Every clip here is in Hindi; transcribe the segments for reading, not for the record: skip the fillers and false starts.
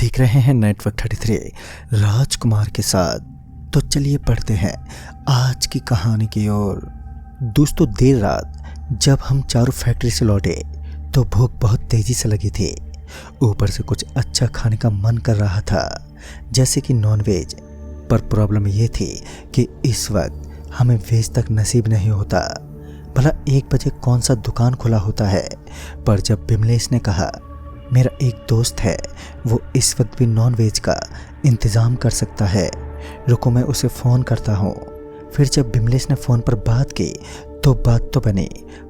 देख रहे हैं नेटवर्क 33 राजकुमार के साथ। तो चलिए पढ़ते हैं आज की कहानी की ओर। दोस्तों, देर रात जब हम चारों फैक्ट्री से लौटे तो भूख बहुत तेजी से लगी थी। ऊपर से कुछ अच्छा खाने का मन कर रहा था, जैसे कि नॉनवेज। पर प्रॉब्लम ये थी कि इस वक्त हमें वेज तक नसीब नहीं होता। भला 1 बजे कौन सा दुकान खुला होता है। पर जब बिमलेश ने कहा मेरा एक दोस्त है, वो इस वक्त भी नॉन वेज का इंतज़ाम कर सकता है, रुको मैं उसे फ़ोन करता हूँ। फिर जब बिमलेश ने फ़ोन पर बात की तो बात तो बनी,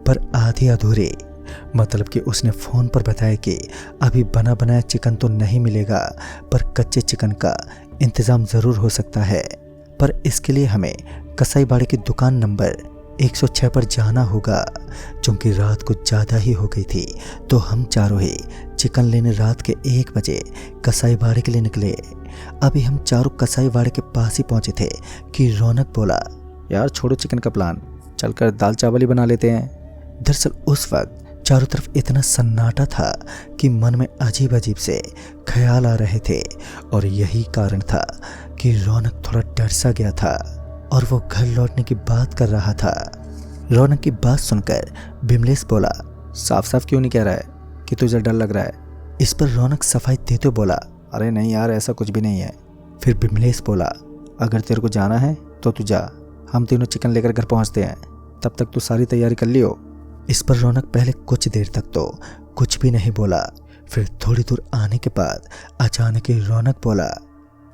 पर आधी अधूरी। मतलब कि उसने फ़ोन पर बताया कि अभी बना बनाया चिकन तो नहीं मिलेगा, पर कच्चे चिकन का इंतज़ाम ज़रूर हो सकता है। पर इसके लिए हमें कसाई बाड़े की दुकान नंबर 106 पर जाना होगा। चूँकि रात कुछ ज़्यादा ही हो गई थी तो हम चारों ही चिकन लेने रात के 1 बजे कसाई बाड़े के लिए निकले। अभी हम चारों कसाई बाड़े के पास ही पहुंचे थे कि रौनक बोला, यार छोड़ो चिकन का प्लान, चलकर दाल चावल ही बना लेते हैं। दरअसल उस वक्त चारों तरफ इतना सन्नाटा था कि मन में अजीब अजीब से ख्याल आ रहे थे, और यही कारण था कि रौनक थोड़ा डर सा गया था और वो घर लौटने की बात कर रहा था। रौनक की बात सुनकर बिमलेश बोला, साफ साफ क्यों नहीं कह रहा है कि तुझे डर लग रहा है। इस पर रौनक सफाई देते बोला, अरे नहीं यार, ऐसा कुछ भी नहीं है। फिर बिमलेश बोला, अगर तेरे को जाना है तो तू जा, हम तीनों चिकन लेकर घर पहुंचते हैं, तब तक तू सारी तैयारी कर लियो। इस पर रौनक पहले कुछ देर तक तो कुछ भी नहीं बोला। फिर थोड़ी दूर आने के बाद अचानक ही रौनक बोला,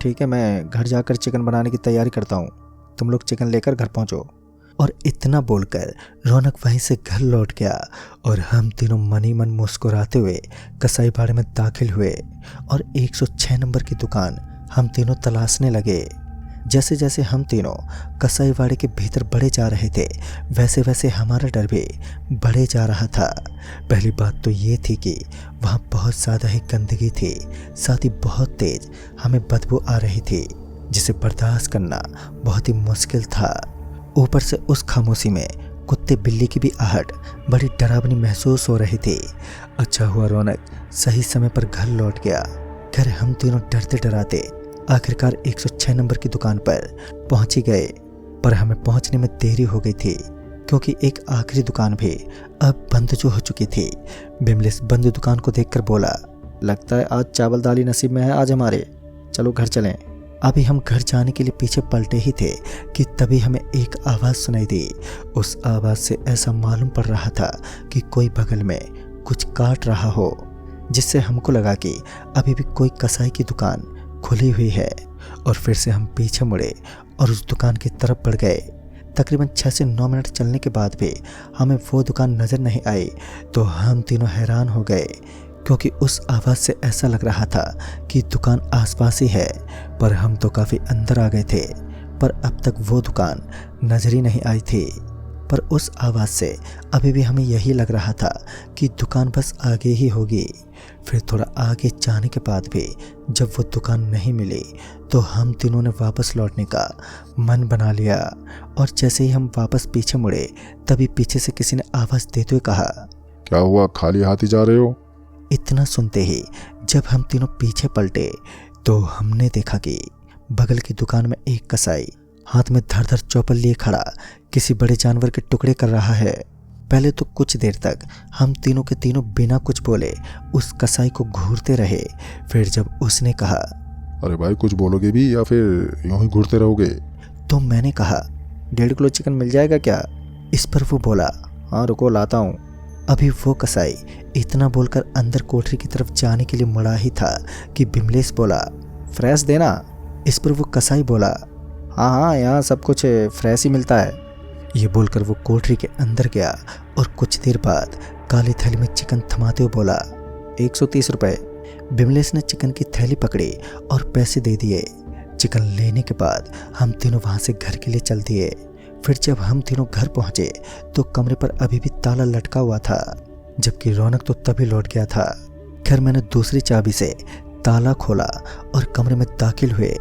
ठीक है, मैं घर जाकर चिकन बनाने की तैयारी करता हूँ, तुम लोग चिकन लेकर घर पहुँचो। और इतना बोलकर रौनक वहीं से घर लौट गया और हम तीनों मन ही मन मुस्कुराते हुए कसाई बाड़े में दाखिल हुए और 106 नंबर की दुकान हम तीनों तलाशने लगे। जैसे जैसे हम तीनों कसाई बाड़े के भीतर बढ़े जा रहे थे, वैसे वैसे हमारा डर भी बढ़े जा रहा था। पहली बात तो ये थी कि वहाँ बहुत ज़्यादा ही गंदगी थी, साथ ही बहुत तेज हमें बदबू आ रही थी, जिसे बर्दाश्त करना बहुत ही मुश्किल था। ऊपर से उस खामोशी में कुत्ते बिल्ली की भी आहट बड़ी डरावनी महसूस हो रही थी। अच्छा हुआ रौनक सही समय पर घर लौट गया। घर हम तीनों डरते डराते आखिरकार 106 नंबर की दुकान पर पहुंच ही गए। पर हमें पहुंचने में देरी हो गई थी, क्योंकि एक आखिरी दुकान भी अब बंद जो हो चुकी थी। बिमलेश बंद दुकान को देखकर बोला, लगता है आज चावल दाल ही नसीब में है आज हमारे, चलो घर चलें। अभी हम घर जाने के लिए पीछे पलटे ही थे कि तभी हमें एक आवाज़ सुनाई दी। उस आवाज़ से ऐसा मालूम पड़ रहा था कि कोई बगल में कुछ काट रहा हो, जिससे हमको लगा कि अभी भी कोई कसाई की दुकान खुली हुई है। और फिर से हम पीछे मुड़े और उस दुकान की तरफ बढ़ गए। तकरीबन 6 से 9 मिनट चलने के बाद भी हमें वो दुकान नज़र नहीं आई तो हम तीनों हैरान हो गए, क्योंकि उस आवाज़ से ऐसा लग रहा था कि दुकान आसपास ही है। पर हम तो काफ़ी अंदर आ गए थे, पर अब तक वो दुकान नज़र ही नहीं आई थी। पर उस आवाज़ से अभी भी हमें यही लग रहा था कि दुकान बस आगे ही होगी। फिर थोड़ा आगे जाने के बाद भी जब वो दुकान नहीं मिली तो हम तीनों ने वापस लौटने का मन बना लिया। और जैसे ही हम वापस पीछे मुड़े तभी पीछे से किसी ने आवाज़ देते हुए कहा, क्या हुआ, खाली हाथ ही जा रहे हो? इतना सुनते ही जब हम तीनों पीछे पलटे तो हमने देखा कि बगल की दुकान में एक कसाई हाथ में धड़-धड़ चौपल लिए खड़ा किसी बड़े जानवर के टुकड़े कर रहा है। पहले तो कुछ देर तक हम तीनों के तीनों बिना कुछ बोले उस कसाई को घूरते रहे। फिर जब उसने कहा, अरे भाई कुछ बोलोगे भी या फिर यूं ही घूरते रहोगे? तो मैंने कहा, 1.5 किलो चिकन मिल जाएगा क्या? इस पर वो बोला, हाँ रुको लाता हूँ। अभी वो कसाई इतना बोलकर अंदर कोठरी की तरफ जाने के लिए मुड़ा ही था कि बिमलेश बोला, फ्रेश देना। इस पर वो कसाई बोला, हाँ हाँ, यहाँ सब कुछ फ्रेश ही मिलता है। ये बोलकर वो कोठरी के अंदर गया और कुछ देर बाद काली थैली में चिकन थमाते हुए बोला, 130 रुपये। बिमलेश ने चिकन की थैली पकड़ी और पैसे दे दिए। चिकन लेने के बाद हम तीनों वहाँ से घर के लिए चल दिए। फिर जब हम तीनों घर पहुंचे तो कमरे पर अभी भी ताला लटका हुआ था, जबकि रौनक तो तभी लौट गया था। खैर मैंने दूसरी चाबी से ताला खोला और कमरे में दाखिल हुए।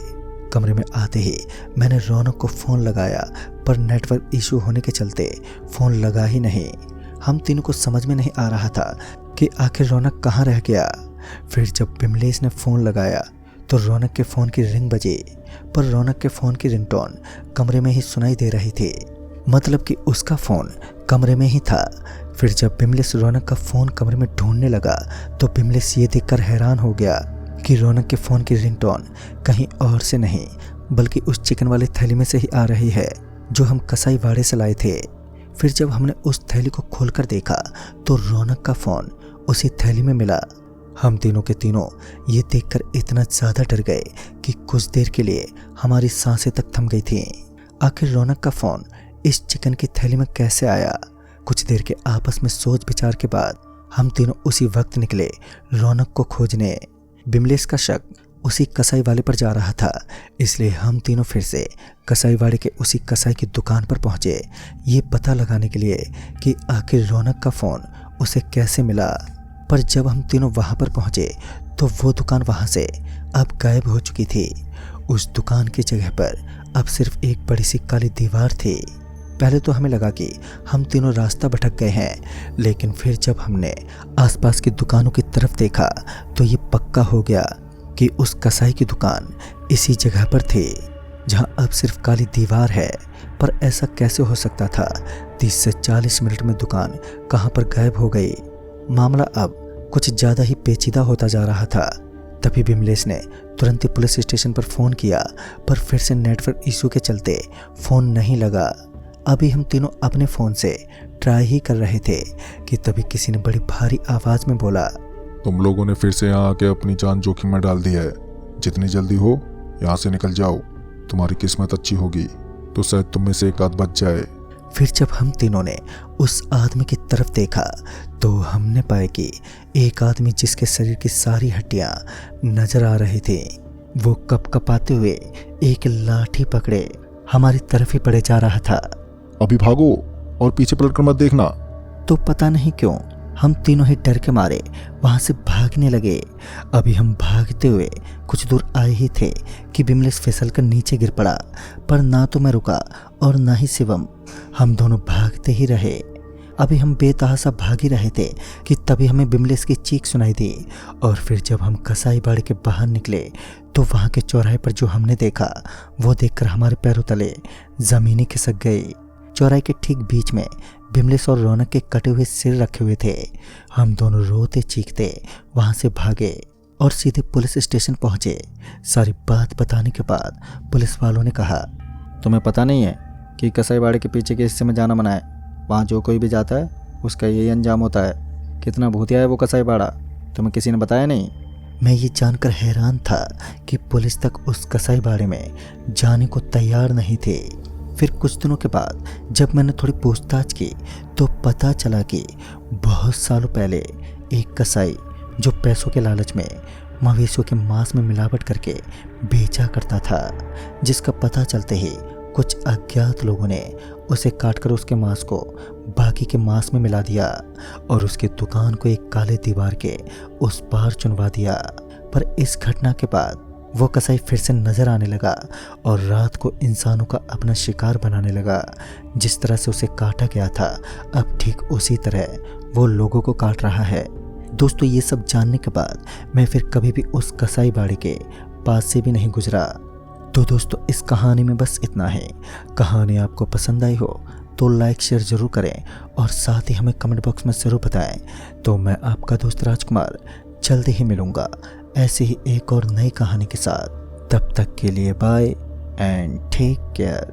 कमरे में आते ही मैंने रौनक को फ़ोन लगाया, पर नेटवर्क इशू होने के चलते फ़ोन लगा ही नहीं। हम तीनों को समझ में नहीं आ रहा था कि आखिर रौनक कहाँ रह गया। फिर जब बिमलेश ने फ़ोन लगाया तो रौनक के फ़ोन की रिंग बजी, पर रौनक के फ़ोन की रिंगटोन कमरे में ही सुनाई दे रही थी, मतलब कि उसका फ़ोन कमरे में ही था। फिर जब बिमलेश रौनक का फ़ोन कमरे में ढूंढने लगा तो बिमलेश ये देखकर हैरान हो गया कि रौनक के फ़ोन की रिंगटोन कहीं और से नहीं बल्कि उस चिकन वाली थैली में से ही आ रही है जो हम कसाई वाड़े से लाए थे। फिर जब हमने उस थैली को खोलकर देखा तो रौनक का फ़ोन उसी थैली में मिला। हम तीनों के तीनों ये देखकर इतना ज़्यादा डर गए कि कुछ देर के लिए हमारी सांसें तक थम गई थीं। आखिर रौनक का फ़ोन इस चिकन की थैली में कैसे आया? कुछ देर के आपस में सोच विचार के बाद हम तीनों उसी वक्त निकले रौनक को खोजने। बिमलेश का शक उसी कसाई वाले पर जा रहा था, इसलिए हम तीनों फिर से कसाई वाले के उसी कसाई की दुकान पर पहुंचे, ये पता लगाने के लिए कि आखिर रौनक का फ़ोन उसे कैसे मिला। पर जब हम तीनों वहां पर पहुंचे तो वो दुकान वहां से अब गायब हो चुकी थी। उस दुकान की जगह पर अब सिर्फ एक बड़ी सी काली दीवार थी। पहले तो हमें लगा कि हम तीनों रास्ता भटक गए हैं, लेकिन फिर जब हमने आसपास की दुकानों की तरफ देखा तो ये पक्का हो गया कि उस कसाई की दुकान इसी जगह पर थी जहां अब सिर्फ काली दीवार है। पर ऐसा कैसे हो सकता था? 30 से 40 मिनट में दुकान कहां पर गायब हो गई? मामला अब कुछ ज़्यादा ही पेचीदा होता जा रहा था। तभी बिमलेश ने तुरंत ही पुलिस स्टेशन पर फ़ोन किया, पर फिर से नेटवर्क इशू के चलते फ़ोन नहीं लगा। अभी हम तीनों अपने फ़ोन से ट्राई ही कर रहे थे कि तभी किसी ने बड़ी भारी आवाज़ में बोला, तुम लोगों ने फिर से यहाँ आके अपनी जान जोखिम में डाल दी है। जितनी जल्दी हो यहाँ से निकल जाओ, तुम्हारी किस्मत अच्छी होगी तो शायद तुम में से एक आध बच जाए। फिर जब हम तीनों ने उस आदमी की तरफ देखा तो हमने पाया कि एक आदमी जिसके शरीर की सारी हड्डियां नजर आ रही थी, वो कपकपाते हुए एक लाठी पकड़े हमारी तरफ ही पड़े जा रहा था। अभी भागो और पीछे पलटकर मत देखना। तो पता नहीं क्यों हम तीनों ही डर के मारे वहां से भागने लगे। अभी हम भागते हुए कुछ दूर आए ही थे कि बिमलेश फिसल कर नीचे गिर पड़ा, पर ना तो मैं रुका और ना ही शिवम। हम दोनों भागते ही रहे। अभी हम बेतहासा भाग ही रहे थे कि तभी हमें बिमलेश की चीख सुनाई दी। और फिर जब हम कसाई बाड़े के बाहर निकले तो वहाँ के चौराहे पर जो हमने देखा वो देखकर हमारे पैरों तले ज़मीन खिसक गई। चौराहे के ठीक बीच में बिमलेश और रौनक के कटे हुए सिर रखे हुए थे। हम दोनों रोते चीखते वहाँ से भागे और सीधे पुलिस स्टेशन पहुँचे। सारी बात बताने के बाद पुलिस वालों ने कहा, तुम्हें पता नहीं है कि कसाई बाड़े के पीछे के हिस्से में जाना मना है? वहाँ जो कोई भी जाता है उसका यही अंजाम होता है। कितना भूतिया है वो कसाई बाड़ा, तुम्हें किसी ने बताया नहीं? मैं ये जानकर हैरान था कि पुलिस तक उस कसाई बाड़े में जाने को तैयार नहीं थे। फिर कुछ दिनों के बाद जब मैंने थोड़ी पूछताछ की तो पता चला कि बहुत सालों पहले एक कसाई जो पैसों के लालच में मवेशियों के मांस में मिलावट करके बेचा करता था, जिसका पता चलते ही कुछ अज्ञात लोगों ने उसे काटकर उसके मांस को बाकी के मांस में मिला दिया और उसकी दुकान को एक काले दीवार के उस पार चुनवा दिया। पर इस घटना के बाद वो कसाई फिर से नजर आने लगा और रात को इंसानों का अपना शिकार बनाने लगा। जिस तरह से उसे काटा गया था अब ठीक उसी तरह वो लोगों को काट रहा है। दोस्तों, ये सब जानने के बाद मैं फिर कभी भी उस कसाई बाड़े के पास से भी नहीं गुजरा। तो दोस्तों, इस कहानी में बस इतना है। कहानी आपको पसंद आई हो तो लाइक शेयर ज़रूर करें और साथ ही हमें कमेंट बॉक्स में ज़रूर बताएं। तो मैं आपका दोस्त राजकुमार जल्दी ही मिलूँगा ऐसे ही एक और नई कहानी के साथ। तब तक के लिए बाय एंड टेक केयर।